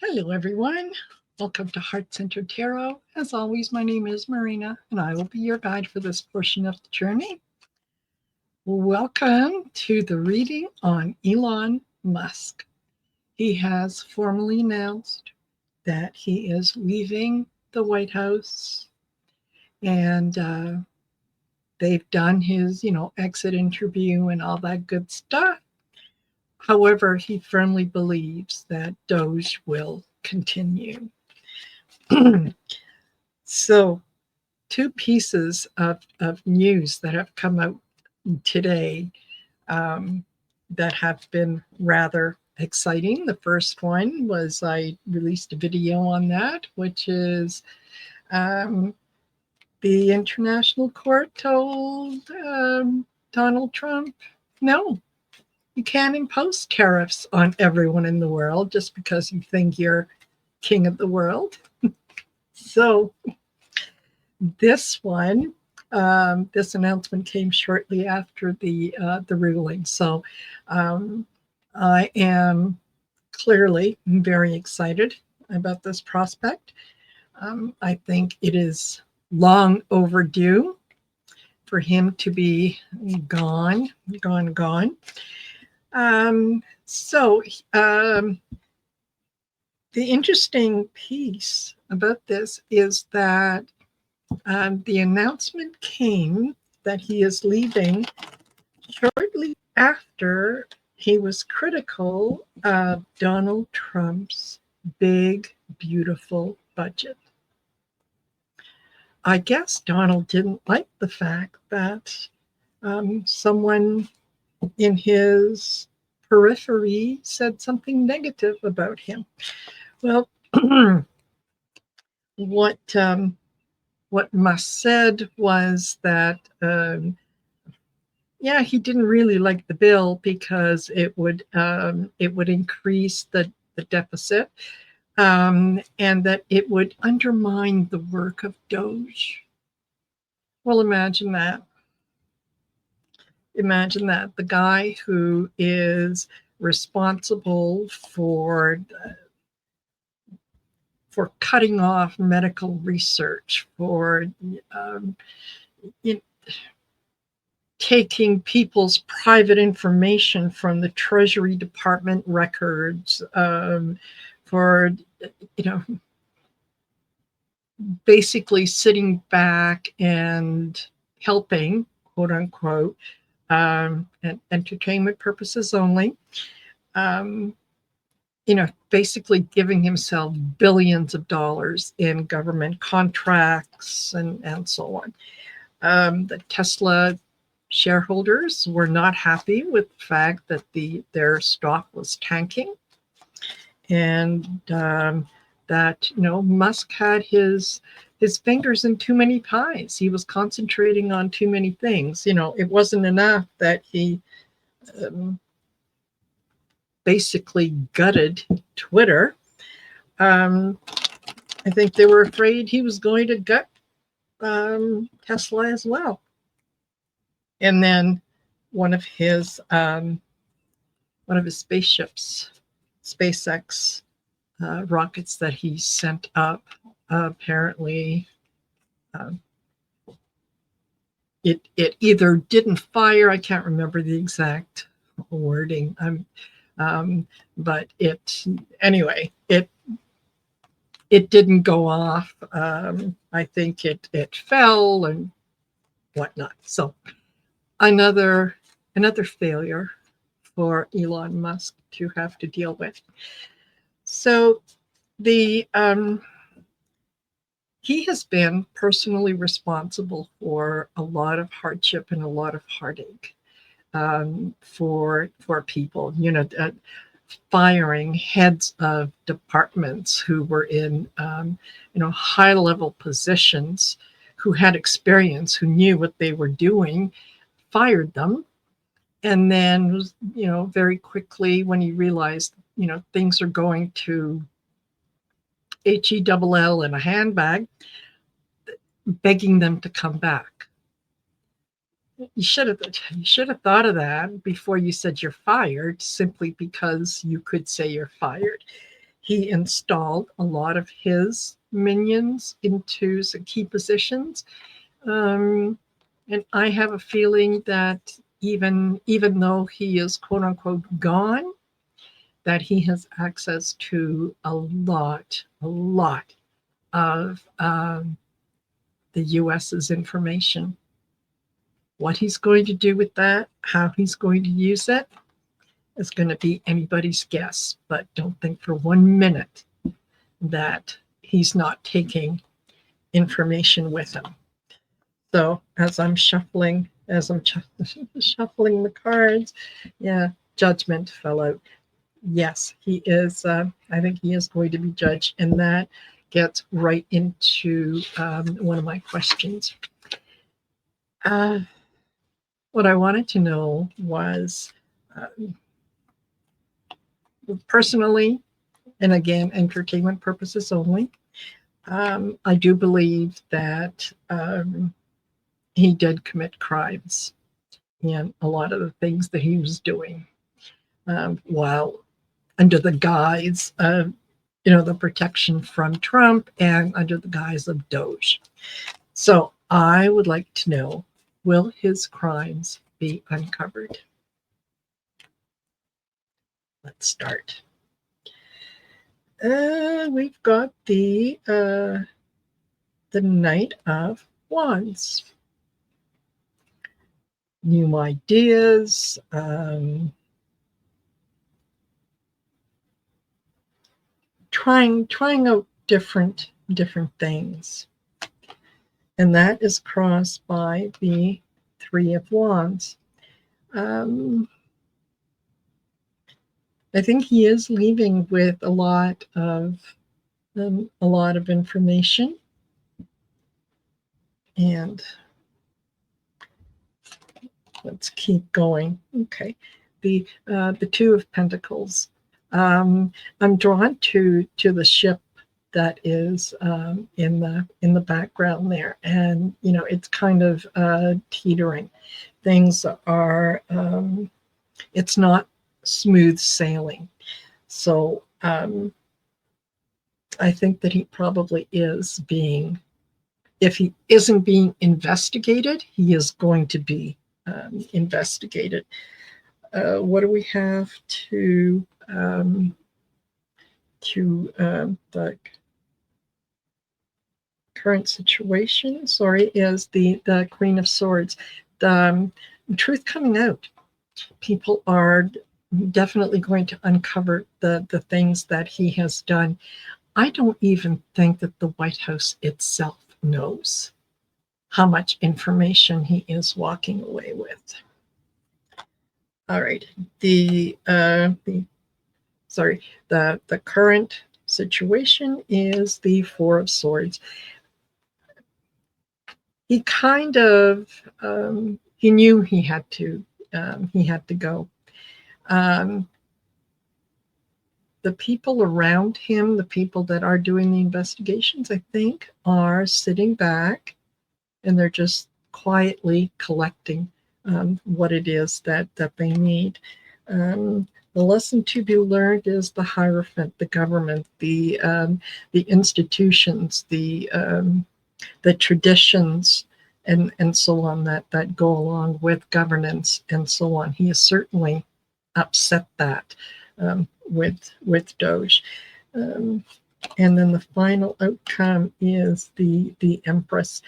Hello, everyone. Welcome to Heart Centered Tarot. As always, my name is Marina, and I will be your guide for this portion of the journey. Welcome to the reading on Elon Musk. He has formally announced that he is leaving the White House, and they've done his, exit interview and all that good stuff. However, he firmly believes that Doge will continue. So, two pieces of news that have come out today um, that have been rather exciting. The first one was I released a video on that, which is um, the international court told Donald Trump, no, you can't impose tariffs on everyone in the world just because you think you're king of the world. So this one, this announcement came shortly after the ruling. So I am clearly very excited about this prospect. I think it is long overdue for him to be gone. So the interesting piece about this is that the announcement came that he is leaving shortly after he was critical of Donald Trump's big, beautiful budget. I guess Donald didn't like the fact that someone in his periphery said something negative about him. Well, what Musk said was that he didn't really like the bill because it would increase the deficit, and that it would undermine the work of Doge. Well, imagine that. Imagine that the guy who is responsible for cutting off medical research, for taking people's private information from the Treasury Department records, for basically sitting back and helping, quote unquote, and entertainment purposes only. Basically giving himself billions of dollars in government contracts and so on. The Tesla shareholders were not happy with the fact that their stock was tanking, and that Musk had his fingers in too many pies. He was concentrating on too many things. It wasn't enough that he basically gutted Twitter. I think they were afraid he was going to gut Tesla as well. And then one of his spaceships, SpaceX rockets that he sent up, apparently it either didn't fire. I can't remember the exact wording. But it didn't go off. I think it fell and whatnot. So another failure for Elon Musk to have to deal with. So he has been personally responsible for a lot of hardship and a lot of heartache for people. Firing heads of departments who were in high level positions, who had experience, who knew what they were doing, fired them. And then, very quickly, when he realized, things are going to HELL in a handbag, begging them to come back. You should have thought of that before you said you're fired, simply because you could say you're fired. he installed a lot of his minions into some key positions. Um, and I have a feeling that even though he is quote unquote gone, that he has access to a lot of the US's information. What he's going to do with that, how he's going to use it, is going to be anybody's guess. But don't think for 1 minute that he's not taking information with him. So as I'm shuffling the cards, yeah, judgment fell out. Yes, he is. I think he is going to be judged, and that gets right into one of my questions. Uh, what I wanted to know was, uh, personally, and again, entertainment purposes only, I do believe that he did commit crimes in a lot of the things that he was doing, while under the guise of, the protection from Trump and under the guise of Doge. So I would like to know, will his crimes be uncovered? Let's start. We've got the Knight of Wands. New ideas, trying out different things, and that is crossed by the Three of Wands. I think he is leaving with a lot of information, and let's keep going. Okay, the Two of Pentacles. I'm drawn to the ship that is in the background there, and it's kind of teetering. Things are it's not smooth sailing. So I think that he probably is being, if he isn't being investigated, he is going to be investigated. What do we have to the current situation? Sorry, is the Queen of Swords. The truth coming out. People are definitely going to uncover the things that he has done. I don't even think that the White House itself knows how much information he is walking away with. All right, the current situation is the Four of Swords. He kind of he knew he had to go. The people around him, the people that are doing the investigations, I think, are sitting back and they're just quietly collecting what it is that they need. The lesson to be learned is the Hierophant, the government, the institutions, the traditions, and so on that go along with governance and so on. He has certainly upset that with Doge. And then the final outcome is the Empress.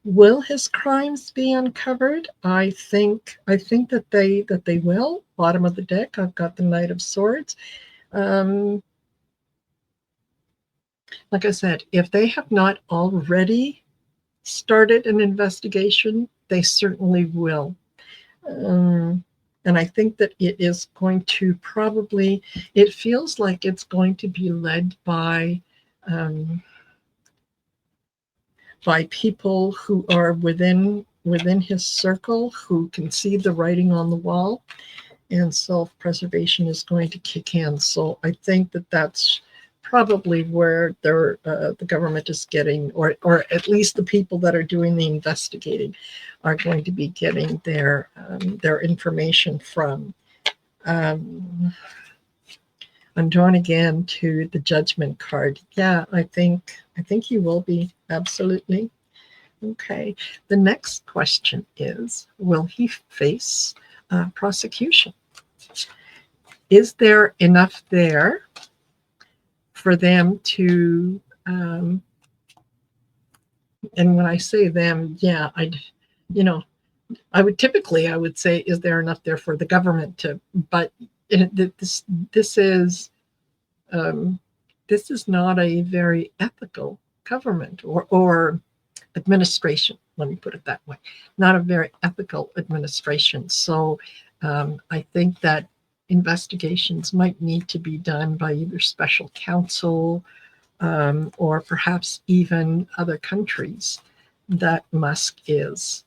Will his crimes be uncovered? I think that they will. Bottom of the deck, I've got the Knight of Swords. Like I said, if they have not already started an investigation, they certainly will. And I think that it is going to it feels like it's going to be led by people who are within his circle, who can see the writing on the wall, and self-preservation is going to kick in. So I think that that's probably where the government is getting, or at least the people that are doing the investigating are going to be getting their information from. Um, I'm drawn again to the judgment card. Yeah, I think you will be, absolutely. Okay. The next question is, will he face prosecution? Is there enough there for them to, and when I say them, yeah, you know, I would say, is there enough there for the government to, but this is, um, this is not a very ethical government or administration. Let me put it that way. Not a very ethical administration. So I think that investigations might need to be done by either special counsel or perhaps even other countries that Musk is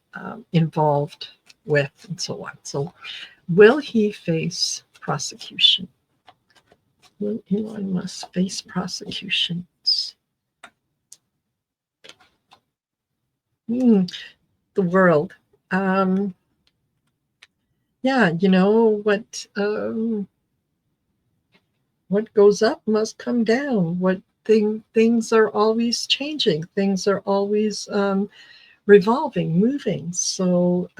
involved with, and so on. So, will he face prosecution? Will Elon Musk face prosecutions? The world. Um, yeah, what goes up must come down. Things are always changing. Things are always revolving, moving. So,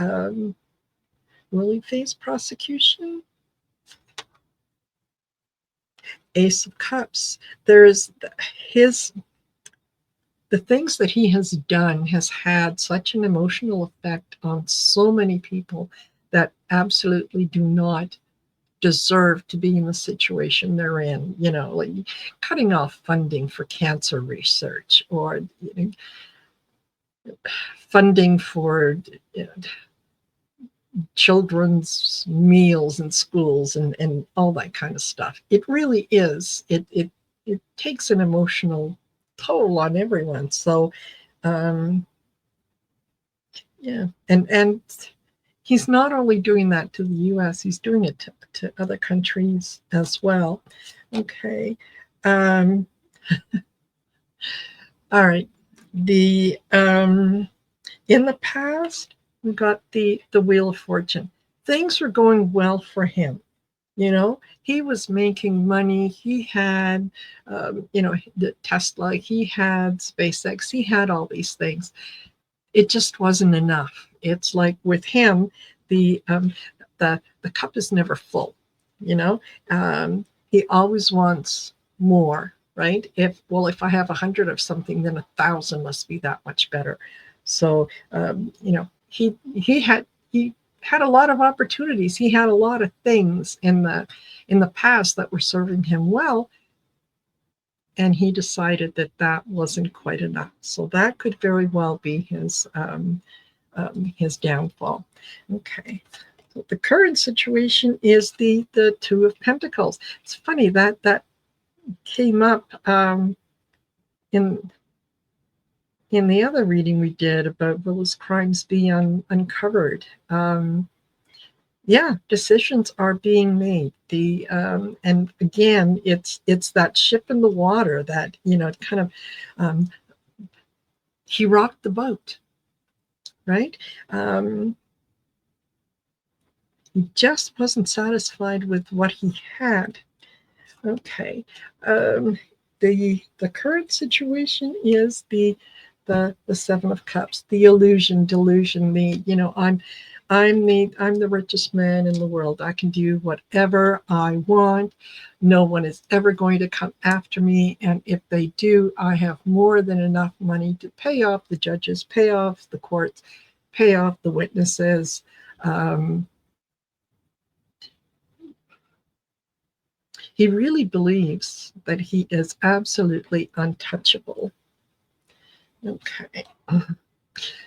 will he face prosecution? Ace of Cups. There's his the things that he has done has had such an emotional effect on so many people that absolutely do not deserve to be in the situation they're in, like cutting off funding for cancer research, or funding for children's meals in schools, and all that kind of stuff. It really is. It takes an emotional toll on everyone. So, um, yeah, and he's not only doing that to the U.S., he's doing it to other countries as well. Okay. Um, all right. The In the past, we got the Wheel of Fortune. Things were going well for him. He was making money. He had, the Tesla. He had SpaceX. He had all these things. It just wasn't enough. It's like with him, the the cup is never full. He always wants more, right? If I have 100 of something, then 1,000 must be that much better. So he had a lot of opportunities. He had a lot of things in the past that were serving him well, and he decided that that wasn't quite enough. So that could very well be his downfall. Okay. So the current situation is the Two of Pentacles. It's funny that came up in the other reading we did about will his crimes be uncovered. Yeah, decisions are being made. And again, it's that ship in the water that kind of he rocked the boat, right? He just wasn't satisfied with what he had. Okay. The current situation is the Seven of Cups, the illusion, delusion. I'm the richest man in the world. I can do whatever I want. No one is ever going to come after me, and if they do, I have more than enough money to pay off the judges, pay off the courts, pay off the witnesses. He really believes that he is absolutely untouchable. Okay.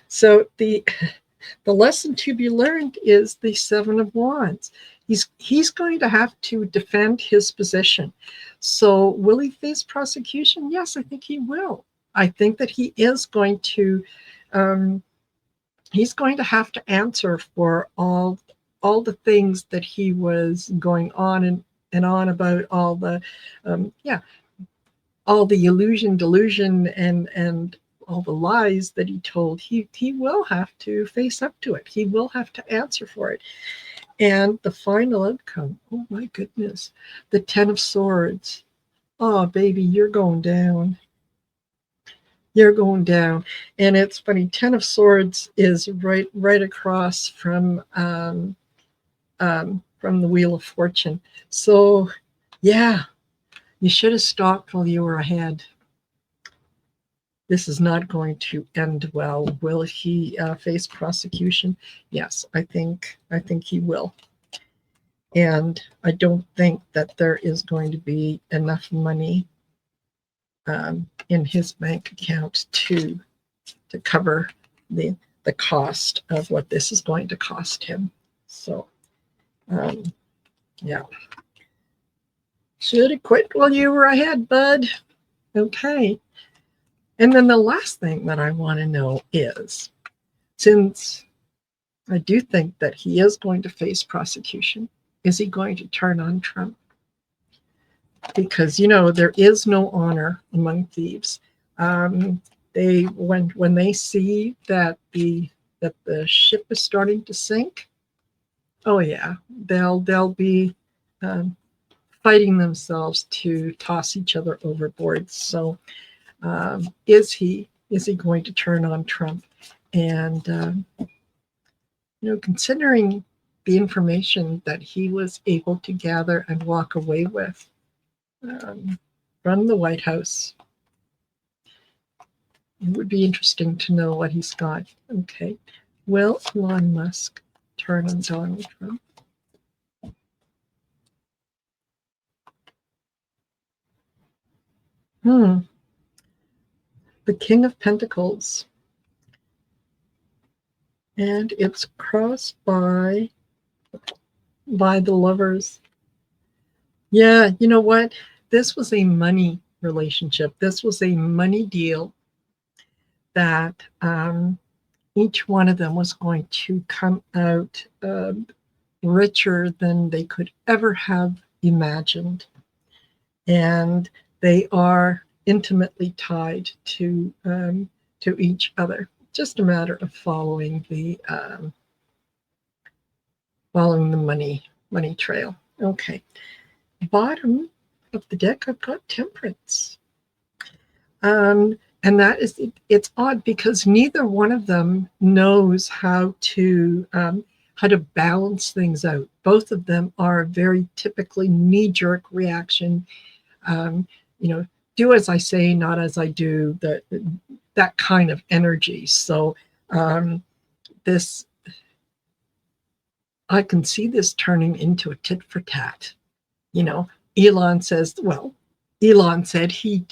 So the lesson to be learned is the Seven of Wands. He's going to have to defend his position. So will he face prosecution? Yes, I think he will. I think that he is going to he's going to have to answer for all the things that he was going on and on about, all the all the illusion, delusion, and all the lies that he told, he will have to face up to it. He will have to answer for it. And the final outcome, oh my goodness, the Ten of Swords. Oh, baby, you're going down. You're going down. And it's funny, Ten of Swords is right across from the Wheel of Fortune. So, yeah, you should have stopped while you were ahead. This is not going to end well. Will he face prosecution? Yes, I think he will. And I don't think that there is going to be enough money in his bank account to cover the cost of what this is going to cost him. So, um, yeah. Should have quit while you were ahead, bud. Okay. And then the last thing that I want to know is, since I do think that he is going to face prosecution, is he going to turn on Trump? Because there is no honor among thieves. They when they see that the ship is starting to sink, oh yeah, they'll be um, fighting themselves to toss each other overboard. So is he going to turn on Trump? And considering the information that he was able to gather and walk away with from the White House, it would be interesting to know what he's got. Okay, will Elon Musk turn on Donald Trump? The King of Pentacles. And it's crossed by the Lovers. Yeah, you know what? This was a money relationship. This was a money deal that each one of them was going to come out richer than they could ever have imagined. And they are intimately tied to each other. Just a matter of following the money trail. Okay. Bottom of the deck, I've got Temperance. And that is, it's odd because neither one of them knows how to balance things out. Both of them are very typically knee-jerk reaction. Do as I say, not as I do. That kind of energy. So this, I can see this turning into a tit for tat. Elon said he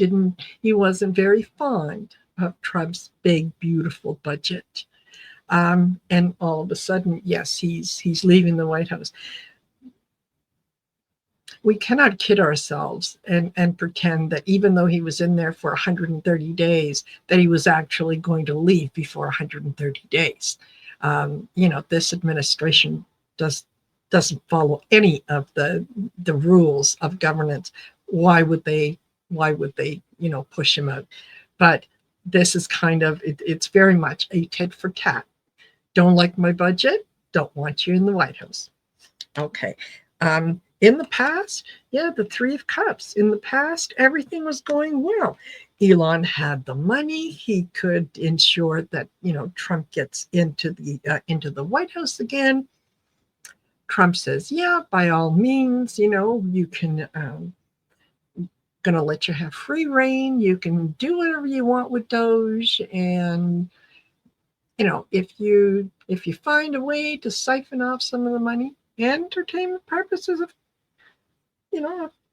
wasn't very fond of Trump's big, beautiful budget. And all of a sudden, yes, he's leaving the White House. We cannot kid ourselves and pretend that even though he was in there for 130 days, that he was actually going to leave before 130 days. This administration doesn't follow any of the rules of governance. Why would they push him out? But this is kind of it's very much a tit for tat. Don't like my budget, don't want you in the White House. Okay. In the past, the Three of Cups. In the past, everything was going well. Elon had the money. He could ensure that Trump gets into the White House again. Trump says, yeah, by all means, you can gonna let you have free reign. You can do whatever you want with Doge, and if you find a way to siphon off some of the money, entertainment purposes,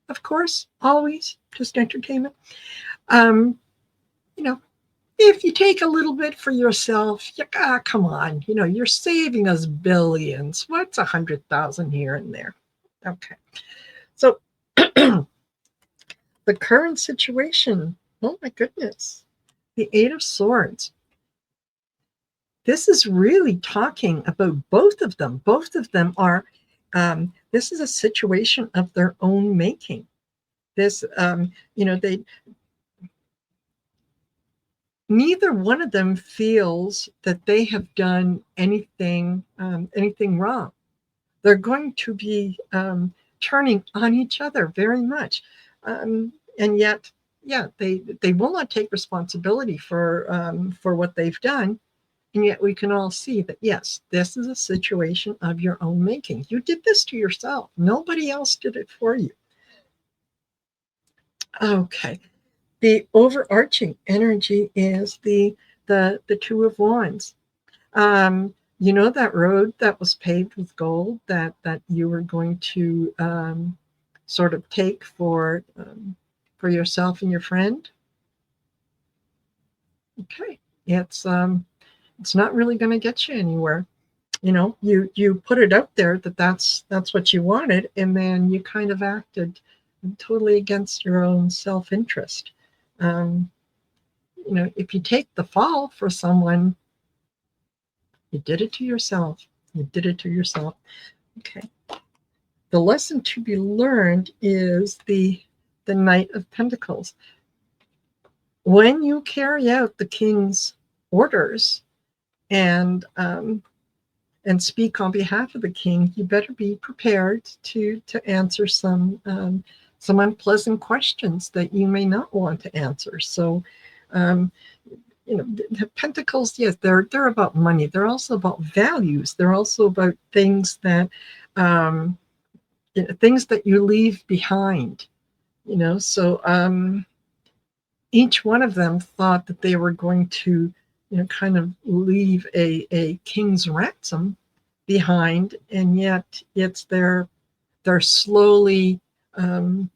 of course, always just entertainment. If you take a little bit for yourself, come on, you're saving us billions. What's 100,000 here and there? Okay, so the current situation. Oh my goodness, the Eight of Swords. This is really talking about both of them. Both of them are. This is a situation of their own making. This, neither one of them feels that they have done anything wrong. They're going to be turning on each other very much, and yet, yeah, they will not take responsibility for what they've done. And yet, we can all see that yes, this is a situation of your own making. You did this to yourself. Nobody else did it for you. Okay. The overarching energy is the Two of Wands. You know that road that was paved with gold that you were going to sort of take for yourself and your friend. Okay, it's not really going to get you anywhere. You know, you put it out there that that's what you wanted, and then you kind of acted totally against your own self-interest. Um, you know, if you take the fall for someone, you did it to yourself. You did it to yourself. Okay. The lesson to be learned is the Knight of Pentacles. When you carry out the king's orders and and speak on behalf of the king, you better be prepared to answer some unpleasant questions that you may not want to answer. So, um, you know, the Pentacles, yes, they're about money. They're also about values. They're also about things that um, you know, things that you leave behind. You know, so each one of them thought that they were going to, you know, kind of leave a king's ransom behind, and yet it's they're slowly um,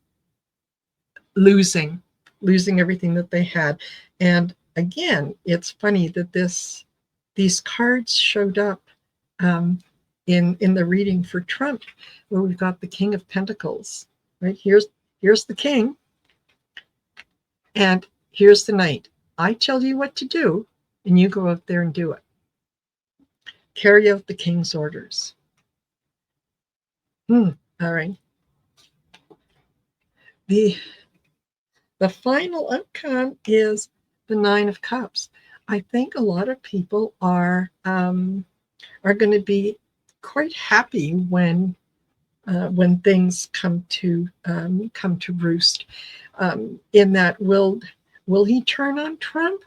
losing losing everything that they had. And again, it's funny that these cards showed up um, in the reading for Trump, where we've got the King of Pentacles. Right, here's the king, and here's the knight. I tell you what to do, and you go out there and do it. Carry out the king's orders. All right. The the final outcome is the Nine of Cups. I think a lot of people are going to be quite happy when things come to roost. In that, will he turn on Trump?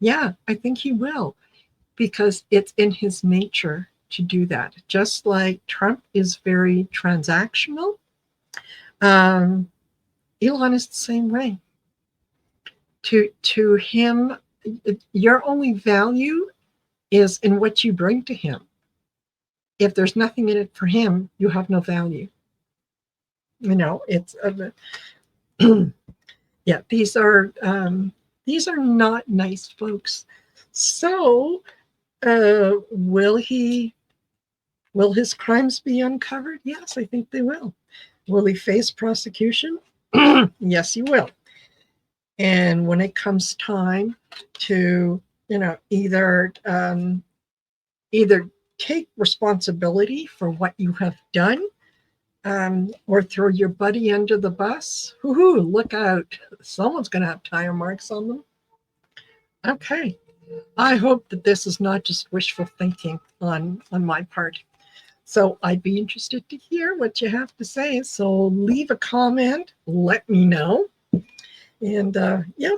Yeah, I think he will, because it's in his nature to do that. Just like Trump is very transactional, um, Elon is the same way. To him, your only value is in what you bring to him. If there's nothing in it for him, you have no value. You know, it's yeah. These are not nice folks. So, will he? Will his crimes be uncovered? Yes, I think they will. Will he face prosecution? Yes, he will. And when it comes time to, you know, either take responsibility for what you have done, or throw your buddy under the bus, hoo-hoo, look out. Someone's going to have tire marks on them. Okay. I hope that this is not just wishful thinking on my part. So I'd be interested to hear what you have to say. So leave a comment, let me know. And yeah,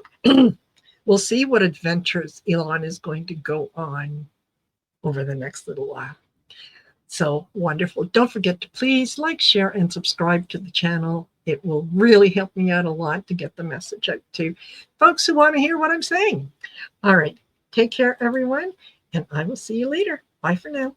we'll see what adventures Elon is going to go on over the next little while. So wonderful. Don't forget to please like, share, and subscribe to the channel. It will really help me out a lot to get the message out to folks who want to hear what I'm saying. All right. Take care, everyone, and I will see you later. Bye for now.